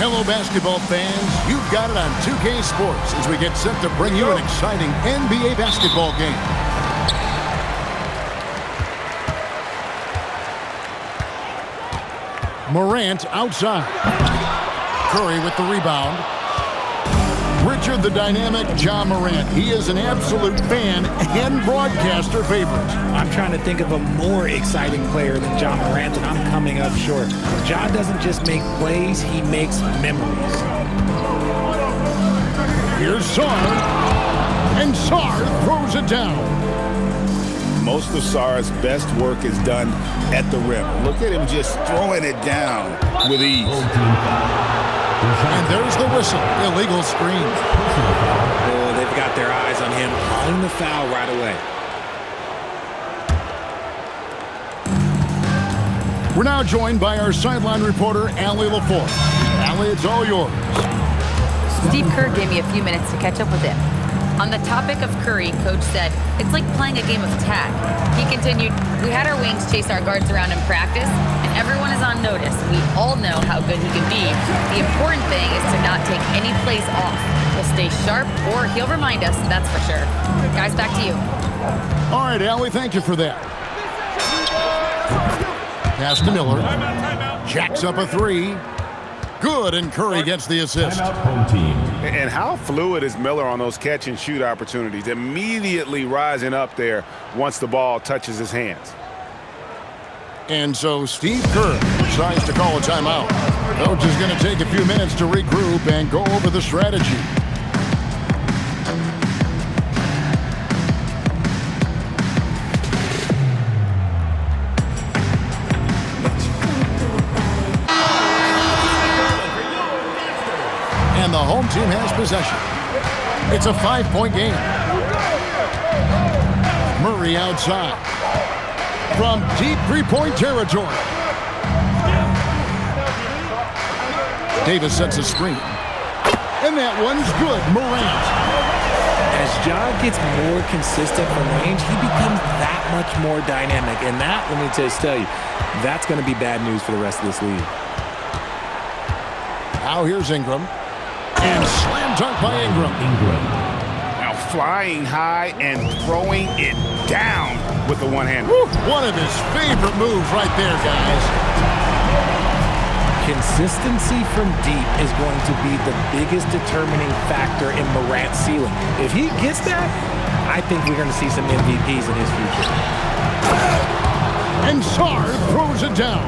Hello, basketball fans. You've got it on 2K Sports as we get set to bring you an exciting NBA basketball game. Morant outside. Curry with the rebound. Richard the dynamic Ja Morant. He is an absolute fan and broadcaster favorite. I'm trying to think of a more exciting player than Ja Morant, and I'm coming up short. Ja doesn't just make plays, he makes memories. Here's Sarr. And Sarr throws it down. Most of Sarr's best work is done at the rim. Look at him just throwing it down with ease. And there's the whistle. Illegal screen. Oh, they've got their eyes on him, calling the foul right away. We're now joined by our sideline reporter, Allie LaForce. Allie, it's all yours. Steve Kerr gave me a few minutes to catch up with him. On the topic of Curry, Coach said, it's like playing a game of tag. He continued, we had our wings chase our guards around in practice, and everyone is on notice. We all know how good he can be. The important thing is to not take any plays off. We'll stay sharp, or he'll remind us, that's for sure. Guys, back to you. All right, Allie, thank you for that. Pass to Miller. Jacks up a three. Good, and Curry gets the assist. And how fluid is Miller on those catch-and-shoot opportunities? Immediately rising up there once the ball touches his hands. And so Steve Kerr decides to call a timeout. Coach is going to take a few minutes to regroup and go over the strategy. And the home team has possession. It's a 5-point game. Murray outside. From deep three-point territory. Davis sets a screen. And that one's good. Morant. As Ja gets more consistent from range, he becomes that much more dynamic. And that, let me just tell you, that's going to be bad news for the rest of this league. Now here's Ingram. And slam dunk by Ingram. Now flying high and throwing it down with the one-hand. One of his favorite moves right there, guys. Consistency from deep is going to be the biggest determining factor in Morant's ceiling. If he gets that, I think we're going to see some MVPs in his future. And Sarr throws it down.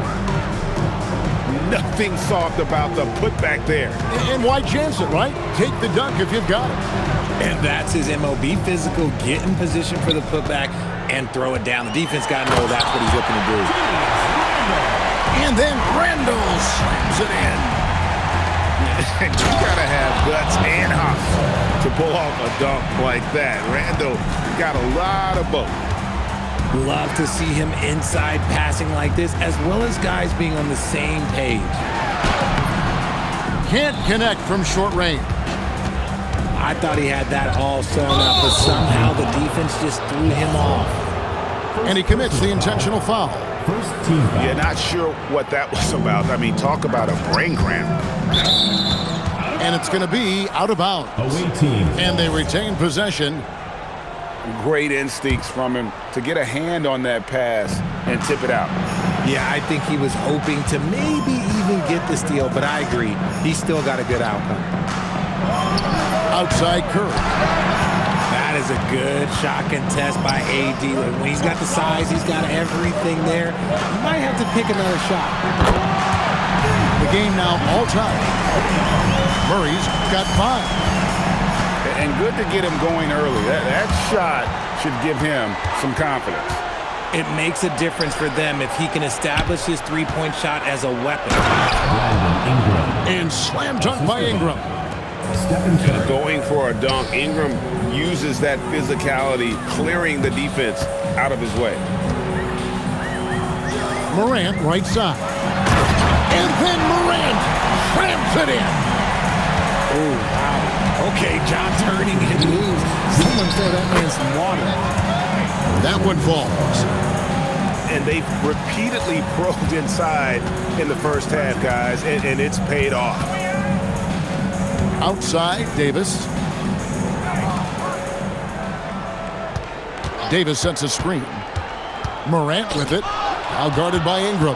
Nothing soft about the putback there. And why chance it, right? Take the dunk if you've got it. And that's his MO. Be physical, get in position for the putback, and throw it down. The defense got to know that's what he's looking to do. And then Randall slams it in. You got to have guts and hops to pull off a dunk like that. Randall got a lot of both. Love to see him inside passing like this, as well as guys being on the same page. Can't connect from short range. I thought he had that all sewn up, but somehow the defense just threw him off. And he commits the intentional foul. First team foul. Yeah, not sure what that was about. I mean, talk about a brain cramp. And it's going to be out of bounds. Away team. And they retain possession. Great instincts from him to get a hand on that pass and tip it out. Yeah, I think he was hoping to maybe even get the steal, but I agree. He still got a good outcome. Outside Curry. That is a good shot contest by AD. When he's got the size, he's got everything there. He might have to pick another shot. The game now all tied. Murray's got 5. And good to get him going early. That shot should give him some confidence. It makes a difference for them if he can establish his three-point shot as a weapon. And slam dunk by Ingram. Going for a dunk, Ingram uses that physicality, clearing the defense out of his way. Morant right side. And then Morant slams it in. Oh, wow. Okay, John turning and moves. Someone throw that man some water. That one falls. And they've repeatedly probed inside in the first half, guys, and it's paid off. Outside, Davis. Davis sets a screen. Morant with it. Now guarded by Ingram.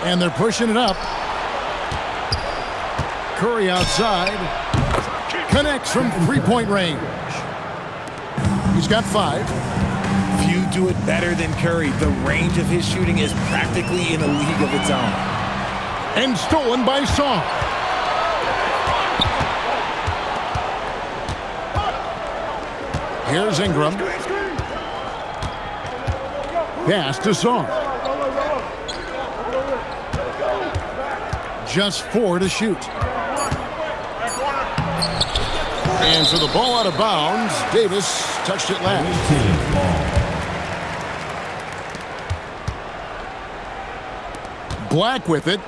And they're pushing it up. Curry outside. Connects from three-point range. He's got 5. Few do it better than Curry. The range of his shooting is practically in a league of its own. And stolen by Song. Here's Ingram. Pass to Song. Just 4 to shoot. And for the ball out of bounds, Davis touched it last. Black with it.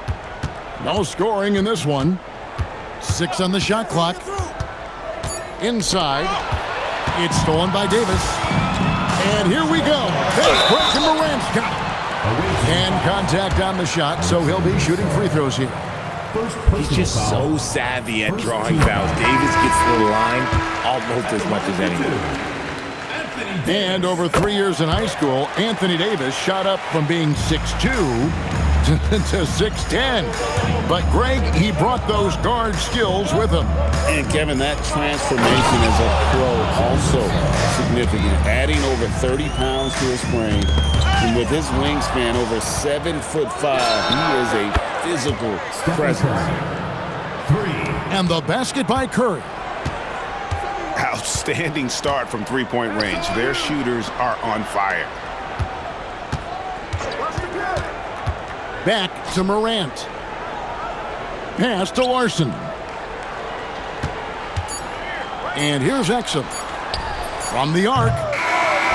No scoring in this one. 6 on the shot clock. Inside. It's stolen by Davis. And here we go. Fast break and Morant's got it. And contact on the shot, so he'll be shooting free throws here. He's just so savvy at drawing fouls. Davis gets to the line almost as much as anyone. And over 3 years in high school, Anthony Davis shot up from being 6'2" to 6'10". But Greg, he brought those guard skills with him. And Kevin, that transformation as a pro also significant. Adding over 30 pounds to his frame. And with his wingspan over 7'5", he is a physical presence. 3. And the basket by Curry. Outstanding start from three-point range. Their shooters are on fire. Back to Morant. Pass to Larson. And here's Exum from the arc.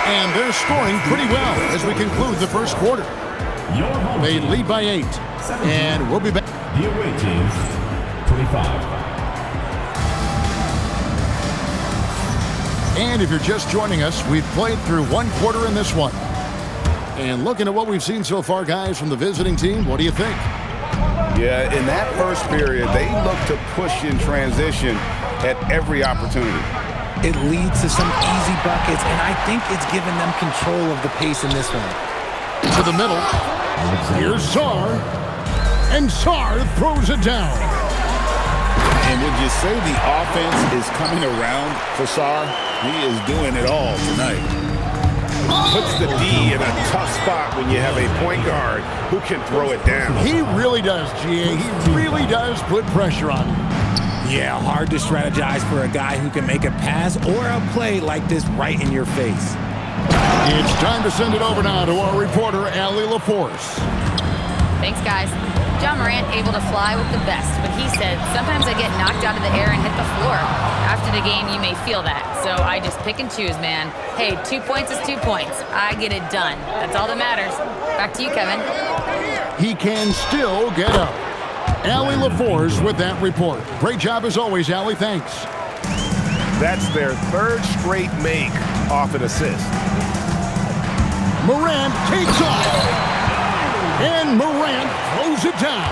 And they're scoring pretty well as we conclude the first quarter. They lead by 8. And we'll be back. The away team's 25. And if you're just joining us, we've played through 1 quarter in this one. And looking at what we've seen so far, guys, from the visiting team, what do you think? Yeah, in that first period, they look to push in transition at every opportunity. It leads to some easy buckets, and I think it's given them control of the pace in this one. To the middle. Here's Sarr. And Sarr throws it down. And would you say the offense is coming around for Sarr? He is doing it all tonight. Puts the D in a tough spot when you have a point guard who can throw it down. He really does, GA. He really does put pressure on him. Yeah, hard to strategize for a guy who can make a pass or a play like this right in your face. It's time to send it over now to our reporter, Allie LaForce. Thanks, guys. John Morant able to fly with the best, but he said, sometimes I get knocked out of the air and hit the floor. After the game, you may feel that, so I just pick and choose, man. Hey, 2 points is 2 points. I get it done. That's all that matters. Back to you, Kevin. He can still get up. Allie LaForce with that report. Great job as always, Allie. Thanks. That's their 3rd straight make off an assist. Morant takes off. And Morant throws it down.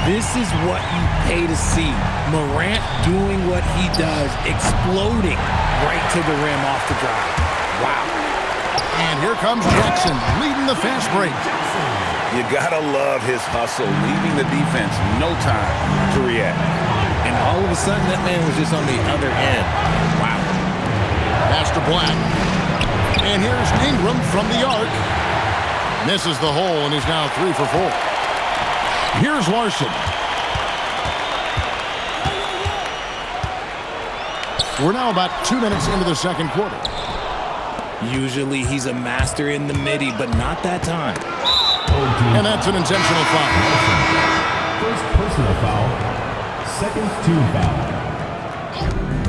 This is what you pay to see. Morant doing what he does, exploding right to the rim off the drive. Wow. And here comes Jackson leading the fast break. You gotta love his hustle, leaving the defense no time to react. And all of a sudden, that man was just on the other end. Wow. Pass to Black. And here's Ingram from the arc. Misses the hole and is now 3 for 4. Here's Larson. We're now about 2 minutes into the second quarter. Usually he's a master in the midi, but not that time. And that's an intentional foul. First personal foul. Second team foul.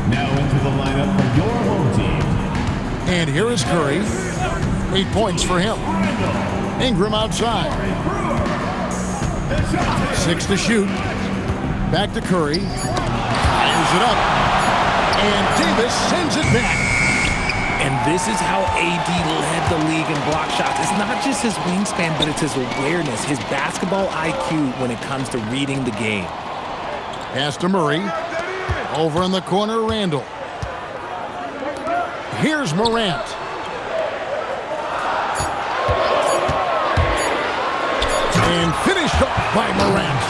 Now into the lineup for your home team. And here is Curry. 8 points for him. Ingram outside. 6 to shoot. Back to Curry. Fires it up. And Davis sends it back. And this is how AD led the league in block shots. It's not just his wingspan, but it's his awareness, his basketball IQ when it comes to reading the game. Pass to Murray. Over in the corner, Randall. Here's Morant. And finished off by Morant.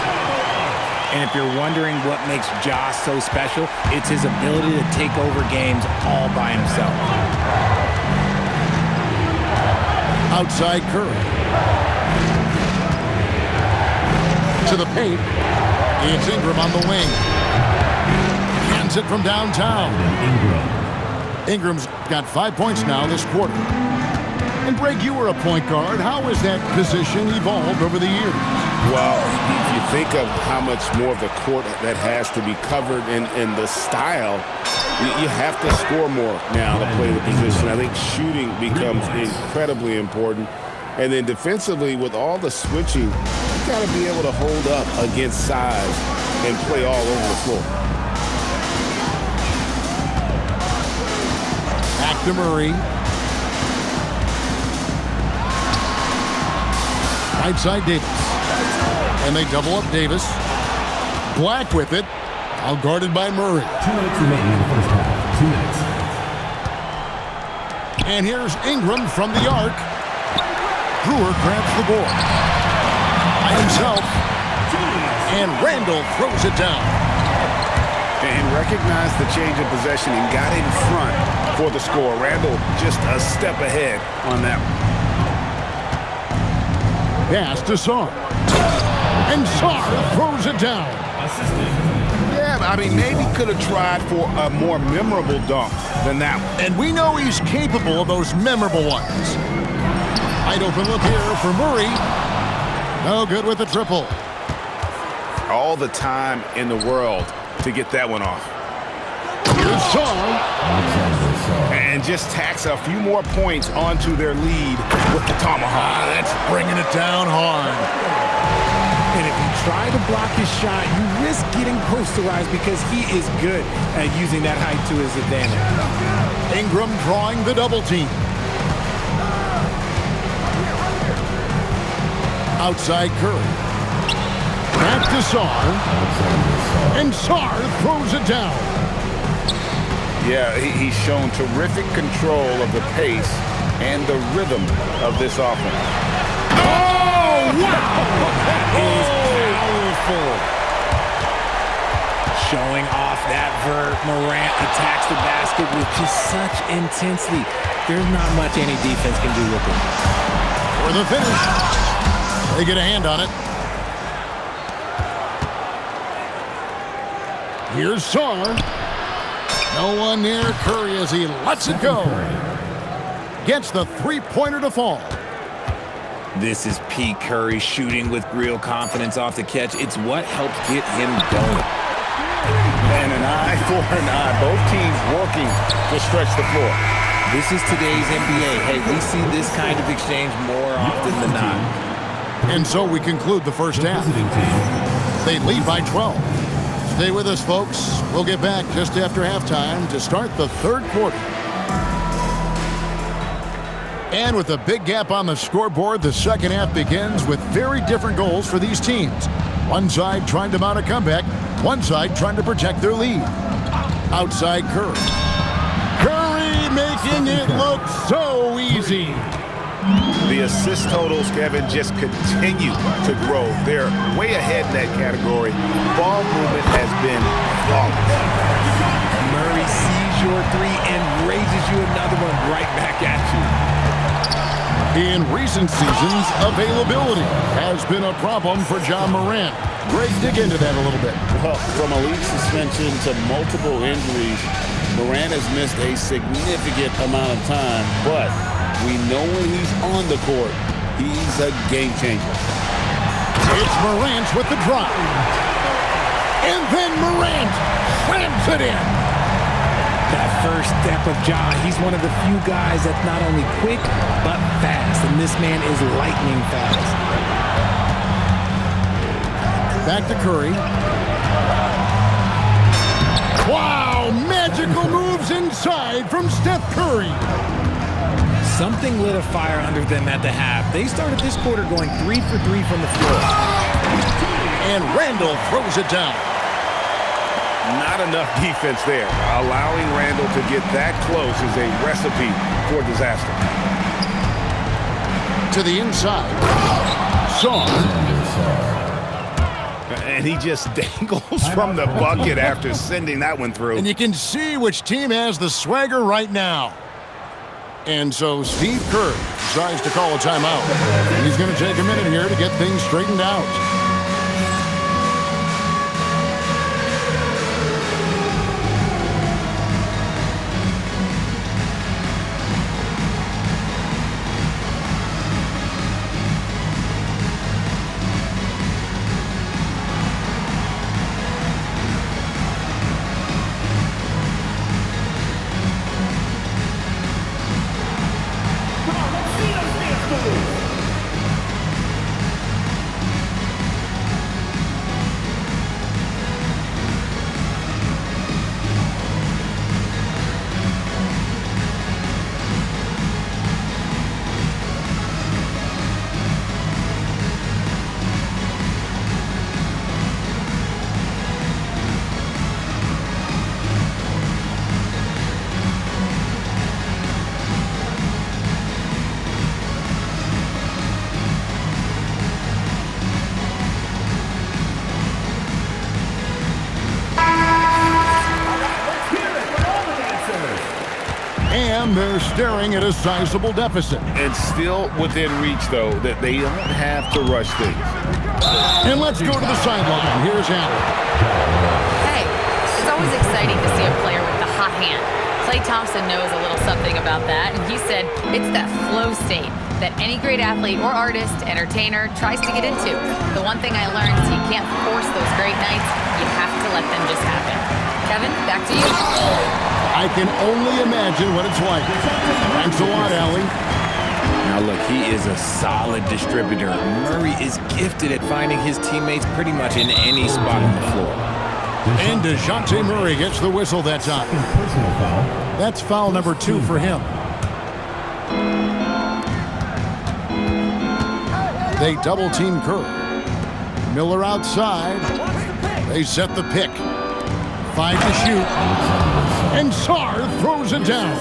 And if you're wondering what makes Ja so special, it's his ability to take over games all by himself. Outside Curry. To the paint. It's Ingram on the wing. Hands it from downtown. Ingram's got 5 points now this quarter. And Greg, you were a point guard. How has that position evolved over the years? Well, if you think of how much more of the court that has to be covered in the style, you have to score more now to play the position. I think shooting becomes incredibly important. And then defensively, with all the switching, you got to be able to hold up against size and play all over the floor. Back to Murray. Right side Davis. And they double up Davis. Black with it. All guarded by Murray. 2 minutes remaining in the first half. 2 minutes. And here's Ingram from the arc. Brewer grabs the board. By himself. And Randall throws it down. And recognized the change of possession and got in front for the score. Randall just a step ahead on that one. Pass to Sarr. And Sarr throws it down. Yeah, I mean, maybe could have tried for a more memorable dunk than that one. And we know he's capable of those memorable ones. Wide open look here for Murray. No good with the triple. All the time in the world to get that one off. Here's Sarr. And just tacks a few more points onto their lead with the tomahawk. That's bringing it down hard. And if you try to block his shot, you risk getting posterized because he is good at using that height to his advantage. Ingram drawing the double team. Outside Curry. Back to Sarr. And Sarr throws it down. Yeah, he's shown terrific control of the pace and the rhythm of this offense. Oh, wow! That is powerful. Showing off that vert. Morant attacks the basket with just such intensity. There's not much any defense can do with it. For the finish. They get a hand on it. Here's Sarr. No one near Curry as he lets it go. Gets the three-pointer to fall. This is Pete Curry shooting with real confidence off the catch. It's what helps get him going. And an eye for an eye. Both teams working to stretch the floor. This is today's NBA. Hey, we see this kind of exchange more often than not. And so we conclude the first half. They lead by 12. Stay with us, folks. We'll get back just after halftime to start the third quarter. And with a big gap on the scoreboard, the second half begins with very different goals for these teams. One side trying to mount a comeback, one side trying to protect their lead. Outside Curry. Curry making it look so easy. The assist totals, Kevin, just continue to grow. They're way ahead in that category. Ball movement has been flawless. Murray sees your three and raises you another one right back at you. In recent seasons, availability has been a problem for Ja Morant. Greg, dig into that a little bit. Well, from a league suspension to multiple injuries, Morant has missed a significant amount of time, but we know when he's on the court, he's a game changer. It's Morant with the drive. And then Morant slams it in. That first step of Ja, he's one of the few guys that's not only quick, but fast. And this man is lightning fast. Back to Curry. Wow, magical moves inside from Steph Curry. Something lit a fire under them at the half. They started this quarter going 3 for 3 from the floor. And Randall throws it down. Not enough defense there. Allowing Randall to get that close is a recipe for disaster. To the inside. Sarr. And he just dangles from the bucket after sending that one through. And you can see which team has the swagger right now. And so Steve Kerr decides to call a timeout. He's going to take a minute here to get things straightened out. And they're staring at a sizable deficit. And still within reach, though, that they don't have to rush things. And let's go to the sideline. Here's Allen. Hey, it's always exciting to see a player with the hot hand. Klay Thompson knows a little something about that, and he said it's that flow state that any great athlete or artist, entertainer, tries to get into. The one thing I learned is you can't force those great nights. You have to let them just happen. Kevin, back to you. I can only imagine what it's like. Thanks a lot, Allie. Now look, he is a solid distributor. Murray is gifted at finding his teammates pretty much in any spot on the floor. And DeJounte Murray gets the whistle that time. Personal foul. That's foul number 2 for him. They double-team Kerr. Miller outside. They set the pick. 5 to shoot. And Sarr throws it down.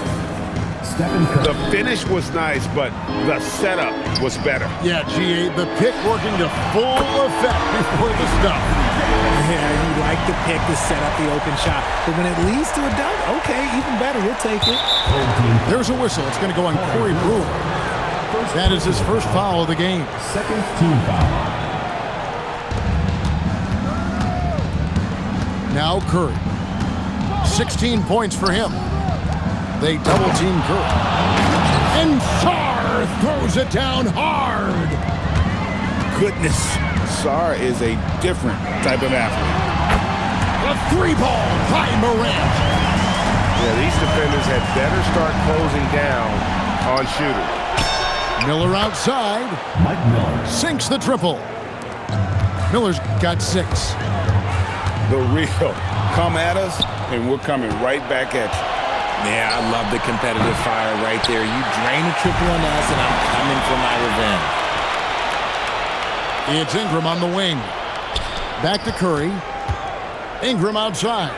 The finish was nice, but the setup was better. Yeah, G.A., the pick working to full effect before the stuff. Yeah, you like the pick to set up the open shot. But when it leads to a dunk, okay, even better, we'll take it. There's a whistle. It's going to go on Corey Brewer. That is his first foul of the game. Second team foul. Now Curry. 16 points for him. They double-team Curry. And Sarr throws it down hard. Goodness, Sarr is a different type of athlete. A 3-ball by Morant. Yeah, these defenders had better start closing down on shooters. Miller outside. Mike Miller. Sinks the triple. Miller's got 6. The real come at us, and we're coming right back at you. Yeah, I love the competitive fire right there. You drain a triple on us, and I'm coming for my revenge. It's Ingram on the wing. Back to Curry. Ingram outside.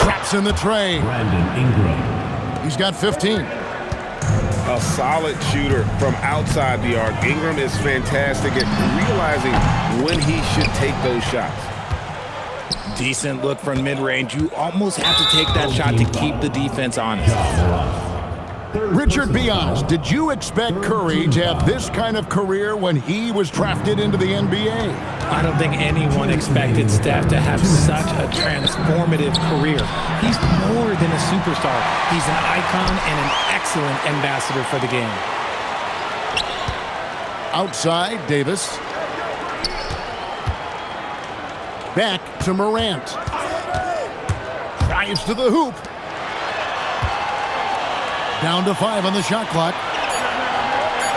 Traps in the tray. Brandon Ingram. He's got 15. A solid shooter from outside the arc. Ingram is fantastic at realizing when he should take those shots. Decent look from mid-range. You almost have to take that shot to keep the defense honest. Richard, be honest. Did you expect Curry to have this kind of career when he was drafted into the NBA? I don't think anyone expected Steph to have such a transformative career. He's more than a superstar. He's an icon and an excellent ambassador for the game. Outside, Davis. Back to Morant. Drives to the hoop. Down to 5 on the shot clock.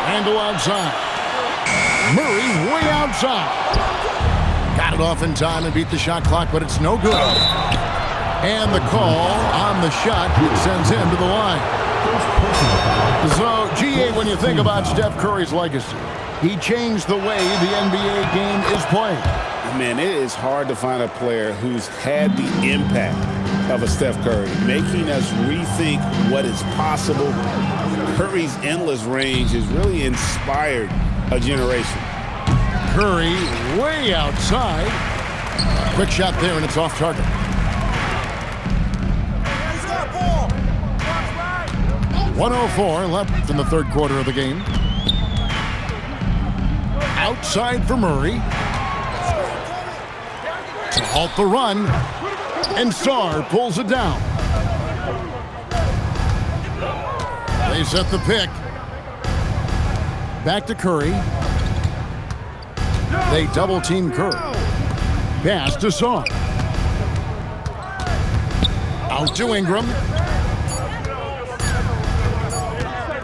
Handle outside. Murray way outside. Got it off in time and beat the shot clock, but it's no good. And the call on the shot sends him to the line. So, G.A., when you think about Steph Curry's legacy, he changed the way the NBA game is played. Man, it is hard to find a player who's had the impact of a Steph Curry, making us rethink what is possible. Curry's endless range has really inspired a generation. Curry way outside. Quick shot there, and it's off target. 1:04 left in the third quarter of the game. Outside for Murray. To halt the run, and Sarr pulls it down. They set the pick. Back to Curry. They double-team Curry. Pass to Sarr. Out to Ingram.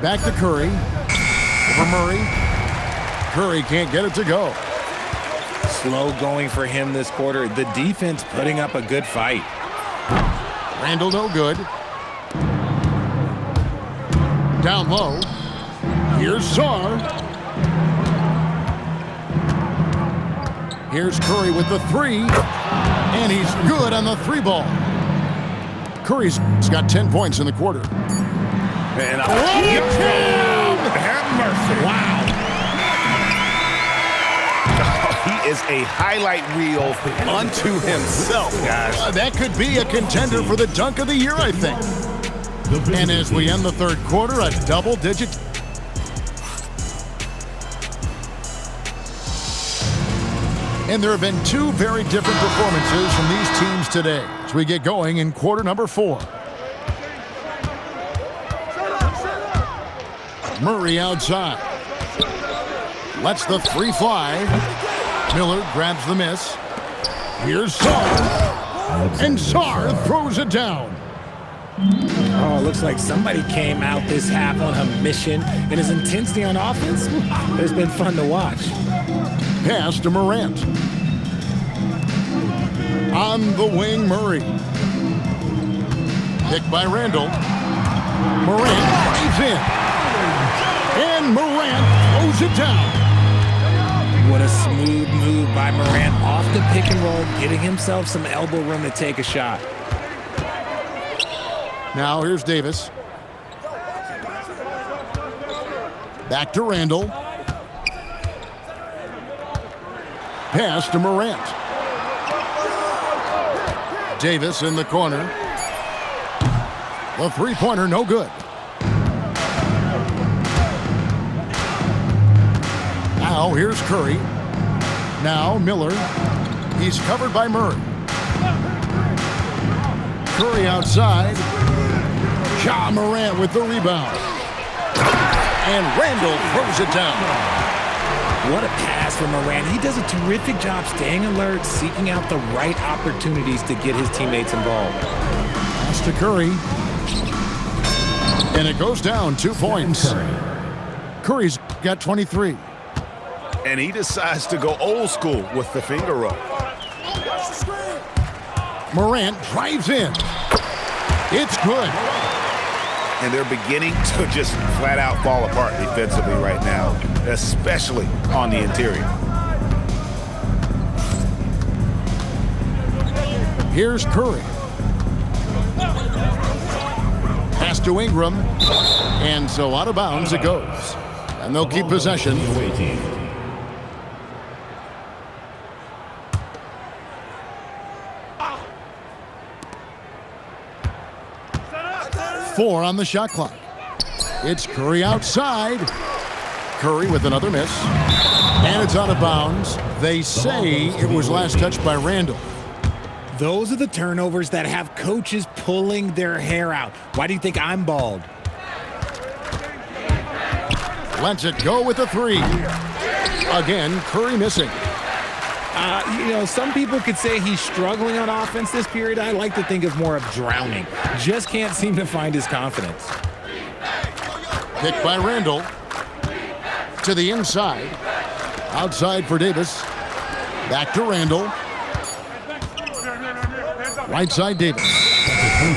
Back to Curry. Over Murray. Curry can't get it to go. Slow going for him this quarter. The defense putting up a good fight. Randall no good. Down low. Here's Sarr. Here's Curry with the three. And he's good on the three ball. Curry's got 10 points in the quarter. Man, Have mercy. Wow. He is a highlight reel unto himself, guys. That could be a contender for the dunk of the year, I think. And as we end the third quarter, a double-digit. And there have been two very different performances from these teams today as we get going in quarter number 4. Murray outside. Lets the three fly. Miller grabs the miss. Here's Sarr. And Sarr throws it down. Oh, it looks like somebody came out this half on a mission, and his intensity on offense has been fun to watch. Pass to Morant. On the wing, Murray. Picked by Randall. Morant drives in. And Morant throws it down. What a smooth move by Morant off the pick and roll, getting himself some elbow room to take a shot. Now here's Davis. Back to Randall. Pass to Morant. Davis in the corner. The three-pointer no good. Now here's Curry. Now Miller. He's covered by Murray. Curry outside. Ja Morant with the rebound. And Randall throws it down. What a pass from Morant. He does a terrific job staying alert, seeking out the right opportunities to get his teammates involved. Pass to Curry. And it goes down 2 points. Curry's got 23. And he decides to go old school with the finger roll. Morant drives in. It's good. And they're beginning to just flat out fall apart defensively right now, especially on the interior. Here's Curry. Pass to Ingram. And so out of bounds it goes. And they'll keep possession. 4 on the shot clock. It's Curry outside. Curry with another miss. And it's out of bounds. They say it was last touched by Randall. Those are the turnovers that have coaches pulling their hair out. Why do you think I'm bald? Lets it go with a three. Again, Curry missing. Some people could say he's struggling on offense this period. I like to think of more of drowning. Just can't seem to find his confidence. Picked by Randall. To the inside. Outside for Davis. Back to Randall. Right side Davis.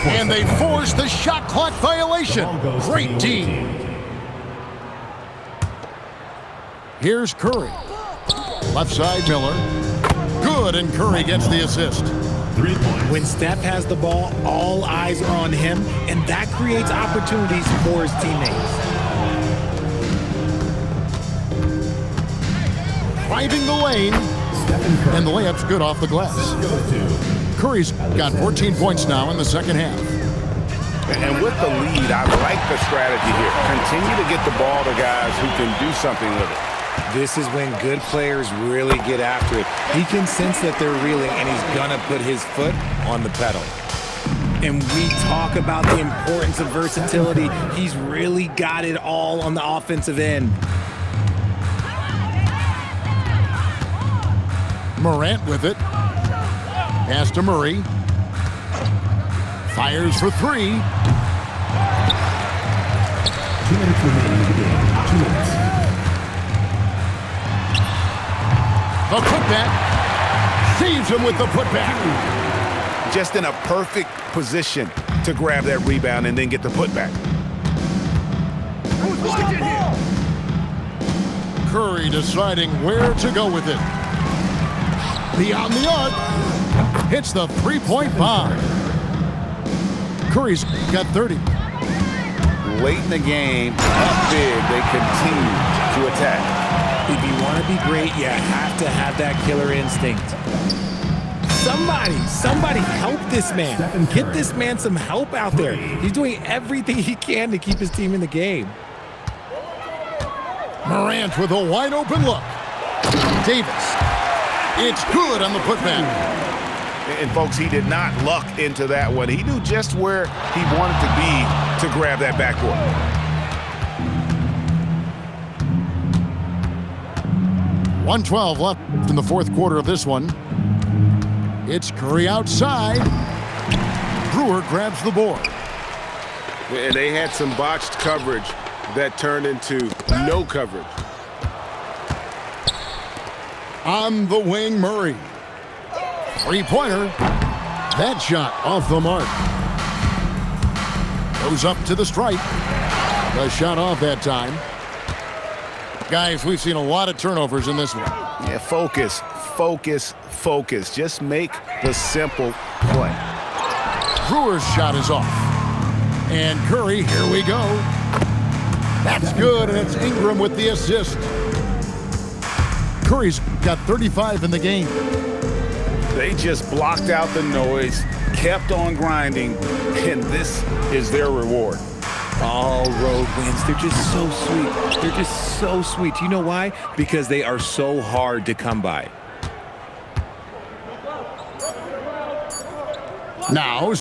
And they force the shot clock violation. Great team. Here's Curry. Left side Miller. good, and Curry gets the assist. 3 points. When Steph has the ball, all eyes are on him, and that creates opportunities for his teammates. Driving the lane, Stephen Curry. and the layup's good off the glass. Go to Curry's got 14 points now in the second half. And with the lead, I like the strategy here. Continue to get the ball to guys who can do something with it. This is when good players really get after it. He can sense that they're reeling, and he's gonna put his foot on the pedal. And we talk about the importance of versatility. He's really got it all on the offensive end. Morant with it. Pass to Murray. Fires for 3. 2 minutes remaining in the game. 2 minutes. The putback. Saves him with the putback. Just in a perfect position to grab that rebound and then get the putback. Curry deciding where to go with it. Beyond the arc. Hits the three-point bomb. Curry's got 30. Late in the game, up big, they continue to attack. If you want to be great, you have to have that killer instinct. Somebody help this man. Get this man some help out there. He's doing everything he can to keep his team in the game. Morant with a wide open look. Davis. It's good on the putback. And folks, he did not luck into that one. He knew just where he wanted to be to grab that backboard. .112 left in the fourth quarter of this one. It's Curry outside. Brewer grabs the board. And they had some botched coverage that turned into no coverage. On the wing, Murray. Three-pointer. That shot off the mark. Goes up to the stripe. The shot off that time. Guys, we've seen a lot of turnovers in this one. Yeah, focus, focus, focus. Just make the simple play. Brewer's shot is off. And Curry, here we go. That's good, and it's Ingram with the assist. Curry's got 35 in the game. They just blocked out the noise, kept on grinding, and this is their reward. All road wins. They're just so sweet. They're just so sweet. You know why? Because they are so hard to come by. Now